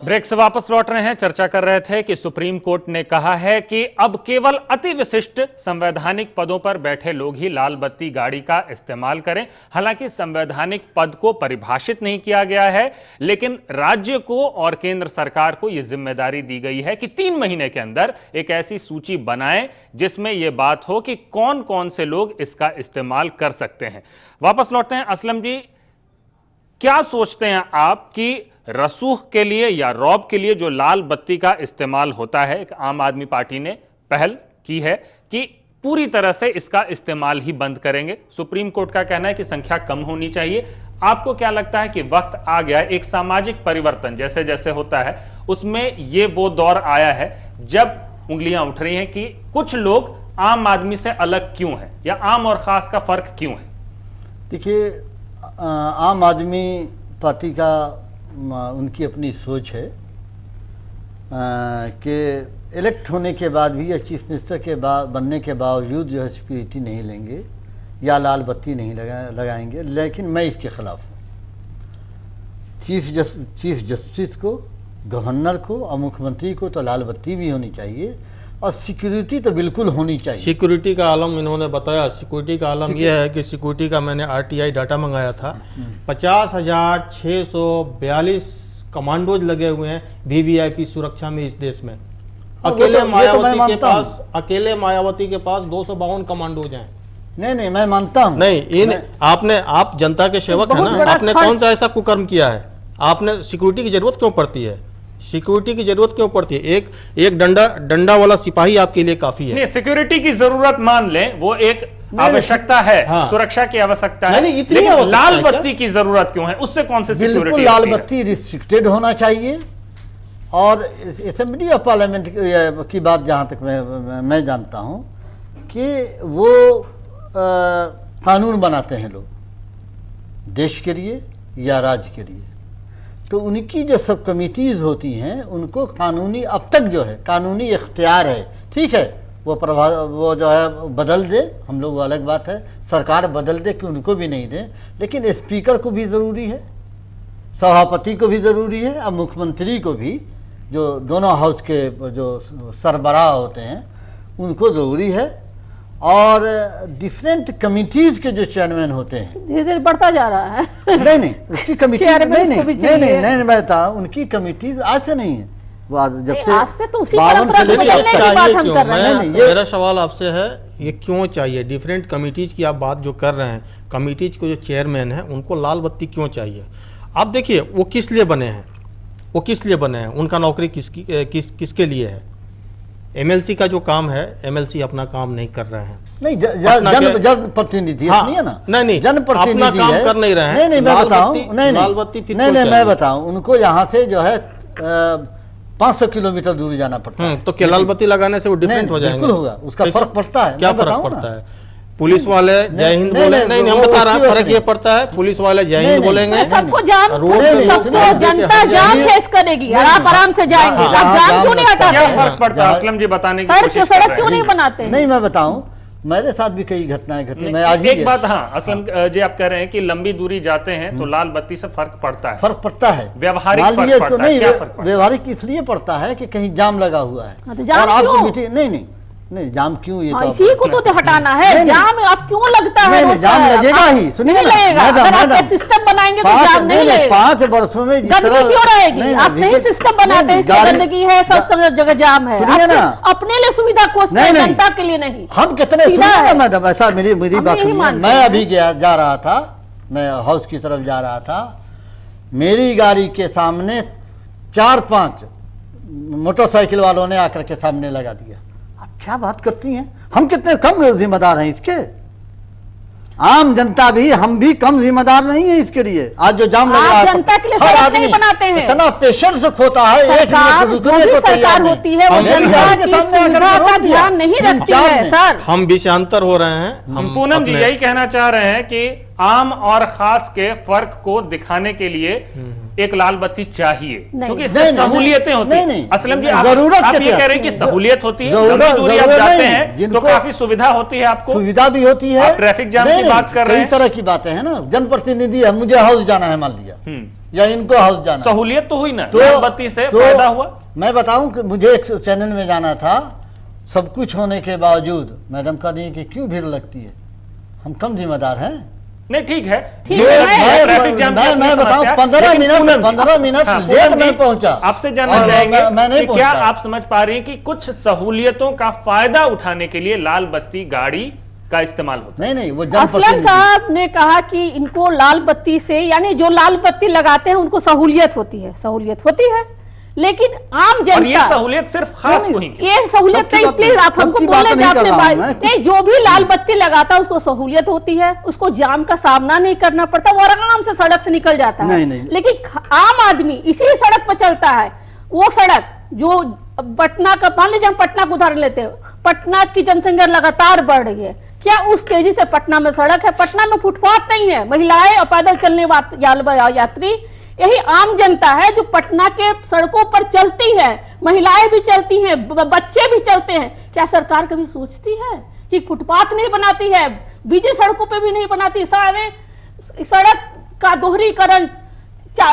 Break से वापस लौट रहे हैं। चर्चा कर रहे थे कि सुप्रीम कोर्ट ने कहा है कि अब केवल अति विशिष्ट संवैधानिक पदों पर बैठे लोग ही लाल बत्ती गाड़ी का इस्तेमाल करें। हालांकि संवैधानिक पद को परिभाषित नहीं किया गया है, लेकिन राज्य को और केंद्र सरकार को यह जिम्मेदारी दी गई है कि 3 महीने के अंदर एक ऐसी सूची बनाएं जिसमें यह बात हो कि कौन कौन से लोग इसका इस्तेमाल कर सकते हैं। वापस लौटते हैं। असलम जी, क्या सोचते हैं आप कि रसूख के लिए या रौब के लिए जो लाल बत्ती का इस्तेमाल होता है, आम आदमी पार्टी ने पहल की है कि पूरी तरह से इसका इस्तेमाल ही बंद करेंगे। सुप्रीम कोर्ट का कहना है कि संख्या कम होनी चाहिए। आपको क्या लगता है कि वक्त आ गया है, एक सामाजिक परिवर्तन जैसे जैसे होता है उसमें ये वो दौर आया है जब उंगलियां उठ रही हैं कि कुछ लोग आम आदमी से अलग क्यों हैं या आम और खास का फर्क क्यों है? देखिए, आम आदमी पार्टी का उनकी अपनी सोच है कि इलेक्ट होने के बाद भी या चीफ मिनिस्टर के बाद बनने के बावजूद जो है सिक्योरिटी नहीं लेंगे या लाल बत्ती नहीं लगाएंगे। लेकिन मैं इसके खिलाफ हूँ। चीफ जस्टिस को, गवर्नर को और मुख्यमंत्री को तो लाल बत्ती भी होनी चाहिए और सिक्योरिटी तो बिल्कुल होनी चाहिए। सिक्योरिटी का आलम इन्होंने बताया। सिक्योरिटी का आलम यह है कि सिक्योरिटी का मैंने आरटीआई डाटा मंगाया था। 50,642 कमांडोज लगे हुए हैं वीवीआईपी सुरक्षा में इस देश में। अकेले मायावती के पास 252 कमांडोज हैं। नहीं, मैं मानता हूं। नहीं, आप जनता के सेवक है ना। आपने कौन सा ऐसा कुकर्म किया है? आपने सिक्योरिटी की जरूरत क्यों पड़ती है? सिक्योरिटी की जरूरत क्यों पड़ती है? एक डंडा वाला सिपाही आपके लिए काफी है। नहीं, सिक्योरिटी की जरूरत मान लें, वो एक आवश्यकता है। हाँ। सुरक्षा की आवश्यकता है, लेकिन लाल बत्ती की जरूरत क्यों है? उससे कौन से सिक्योरिटी? बिल्कुल लाल बत्ती रिस्ट्रिक्टेड होना चाहिए। और असेंबली ऑफ पार्लियामेंट की बात जहां तक मैं जानता हूं कि वो कानून बनाते हैं लोग देश के लिए या राज्य के लिए, तो उनकी जो सब कमिटीज़ होती हैं उनको कानूनी, अब तक जो है कानूनी इख्तियार है। ठीक है, वो जो है बदल दे, हम लोग अलग बात है, सरकार बदल दे कि उनको भी नहीं दे, लेकिन स्पीकर को भी ज़रूरी है, सभापति को भी ज़रूरी है और मुख्यमंत्री को भी, जो दोनों हाउस के जो सरबराह होते हैं उनको ज़रूरी है। और डिफरेंट कमिटीज के जो चेयरमैन होते हैं, धीरे धीरे बढ़ता जा रहा है। नहीं, उसकी कमिटी नहीं मैं बता, उनकी कमिटीज आज से नहीं है, वो जब से आज से तो उसी परंपरा को बदलने की बात हम कर रहे हैं। मेरा सवाल आपसे है, ये क्यों चाहिए? डिफरेंट कमिटीज की आप बात जो कर रहे हैं, कमिटीज को जो चेयरमैन है उनको लाल बत्ती क्यों चाहिए? आप देखिए, वो किस लिए बने हैं, उनका नौकरी किसके लिए है? एमएलसी का जो काम है, एमएलसी अपना काम नहीं कर रहे हैं। नहीं, जनप्रतिनिधि नहीं है ना। नहीं, जनप्रतिनिधि अपना काम कर नहीं रहे हैं। नहीं, मैं बताऊं, नहीं, मैं बताऊं, उनको यहाँ से जो है 500 किलोमीटर दूर जाना पड़ता है। तो क्या लाल बत्ती लगाने से वो डिफरेंट हो जाएंगे? बिल्कुल होगा, उसका फर्क पड़ता है। क्या फर्क पड़ता है? पुलिस वाले जय हिंद बोले, नहीं हम बता रहे हैं, फर्क ये पड़ता है, पुलिस वाले जय हिंद बोलेंगे, सबको जनता जाम फेस करेगी और आप आराम से जाएंगे। आप जाम क्यों नहीं हटाते? क्या फर्क पड़ता है? असलम जी बताने की कोशिश सड़क क्यों नहीं बनाते? नहीं, मैं बताऊं, मेरे साथ भी कई घटनाएं घटी। मैं आज एक बात, हाँ असलम जी, आप कह रहे हैं कि लंबी दूरी जाते हैं तो लाल बत्ती से फर्क पड़ता है। व्यवहारिक फर्क पड़ता है। क्या फर्क पड़ता है? व्यवहारिक इसलिए पड़ता है कि कहीं जाम लगा हुआ है और आपको नहीं, जाम क्यों? ये इसी को तो हटाना है। जाम आप क्यों लगता है? जाम लगेगा ही, सुनिए ना, अगर आप सिस्टम बनाएंगे तो जाम नहीं लगेगा। 5 वर्षों में गंदगी क्यों रहेगी? आप नहीं सिस्टम बनाते हैं, इसलिए गंदगी है, सब जगह जाम है। अपने लिए सुविधा खोजते हैं, जनता के लिए नहीं। हम कितने, मैडम ऐसा मेरी बात सुनिए। मैं अभी जा रहा था, मैं हाउस की तरफ जा रहा था, मेरी गाड़ी के सामने 4-5 मोटरसाइकिल वालों ने आकर के सामने लगा दिया। क्या बात करती हैं? हम कितने कम जिम्मेदार हैं इसके? आम जनता भी, हम भी कम जिम्मेदार नहीं है इसके लिए। आज जो जाम लगा है, जनता के लिए सड़क नहीं बनाते हैं। इतना पेशेंस खोता है, सरकार होती है, वो जनता की सुविधा का ध्यान नहीं रखती है। सर, हम विषयांतर हो रहे हैं। हम पूनम जी यही कहना चाह रहे हैं कि आम और खास के फर्क को दिखाने के लिए एक लाल बत्ती चाहिए, क्योंकि इससे सहूलियतें होती हैं। असलम जी, आप ये कह रहे हैं कि सहूलियत होती है, लंबी दूरी आप जाते हैं तो काफी सुविधा होती है, आपको सुविधा भी होती है। ट्रैफिक जाम की बात कर रहे हैं, कई तरह की बातें हैं ना। जनप्रतिनिधि है, मुझे हाउस जाना है मान लिया, या इनको हाउस जाना? सहूलियत तो हुई ना, लाल बत्ती से फायदा हुआ। मैं बताऊं कि मुझे एक चैनल में जाना था, सब कुछ होने के बावजूद मैडम का नहीं कि क्यों भीड़ लगती है, हम कम जिम्मेदार हैं। नहीं ठीक है, ट्रैफिक जाम मैं बताऊं 15 मिनट लेट में पहुंचा। आपसे जानना चाहेंगे मैं नहीं कि क्या आप समझ पा रही हैं कि कुछ सहूलियतों का फायदा उठाने के लिए लाल बत्ती गाड़ी का इस्तेमाल होता है? नहीं वो असलम साहब ने कहा कि इनको लाल बत्ती से, यानी जो लाल बत्ती लगाते हैं उनको सहूलियत होती है, लेकिन आम जनता, और ये सहूलियत सिर्फ खास को ही, ये सहूलियत नहीं, प्लीज आप हमको बोले कि आपने नहीं, जो भी लाल बत्ती लगाता है उसको सहूलियत होती है, उसको जाम का सामना नहीं करना पड़ता, वो आराम से सड़क से निकल जाता है। लेकिन आम आदमी इसी सड़क पर चलता है, वो सड़क जो पटना का, मान लीजिए हम पटना का उदाहरण लेते हैं, पटना की जनसंख्या लगातार बढ़ रही है, क्या उस तेजी से पटना में सड़क है? पटना में फुटपाथ नहीं है, महिलाएं और पैदल चलने यात्री, यही आम जनता है जो पटना के सड़कों पर चलती है, महिलाएं भी चलती हैं, बच्चे भी चलते हैं। क्या सरकार कभी सोचती है कि फुटपाथ नहीं बनाती है, बीजी सड़कों पे भी नहीं बनाती, सारे सड़क का दोहरीकरण,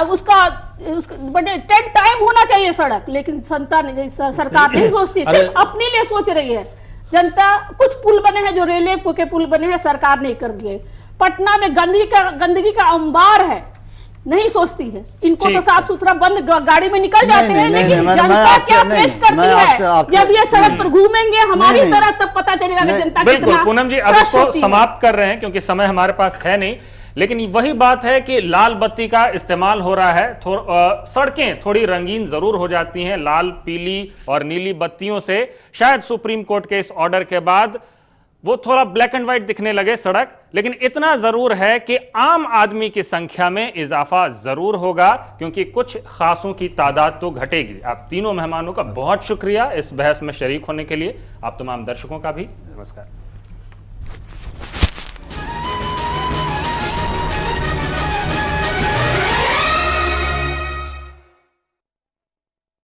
उसका 10 टाइम होना चाहिए सड़क, लेकिन सरकार नहीं सोचती, सिर्फ अपने लिए सोच रही है। जनता, कुछ पुल बने हैं जो रेलवे के पुल बने हैं, सरकार नहीं कर दिए। पटना में गंदगी का अंबार है, नहीं सोचती है, इनको तो साफ सुथरा बंद गाड़ी में निकल जाते हैं, लेकिन जनता क्या पेश करती है? जब ये सड़क पर घूमेंगे हमारी तरह, तब पता चलेगा कि जनता बिल्कुल पूनम जी, अब इसको समाप्त कर रहे हैं क्योंकि समय हमारे पास है नहीं, लेकिन वही बात है कि लाल बत्ती का इस्तेमाल हो रहा है, सड़कें थोड़ी रंगीन जरूर हो जाती हैं लाल, पीली और नीली बत्तियों से। शायद सुप्रीम कोर्ट के इस ऑर्डर के बाद वो थोड़ा ब्लैक एंड व्हाइट दिखने लगे सड़क, लेकिन इतना जरूर है कि आम आदमी की संख्या में इजाफा जरूर होगा, क्योंकि कुछ खासों की तादाद तो घटेगी। आप तीनों मेहमानों का बहुत शुक्रिया इस बहस में शरीक होने के लिए। आप तमाम दर्शकों का भी नमस्कार।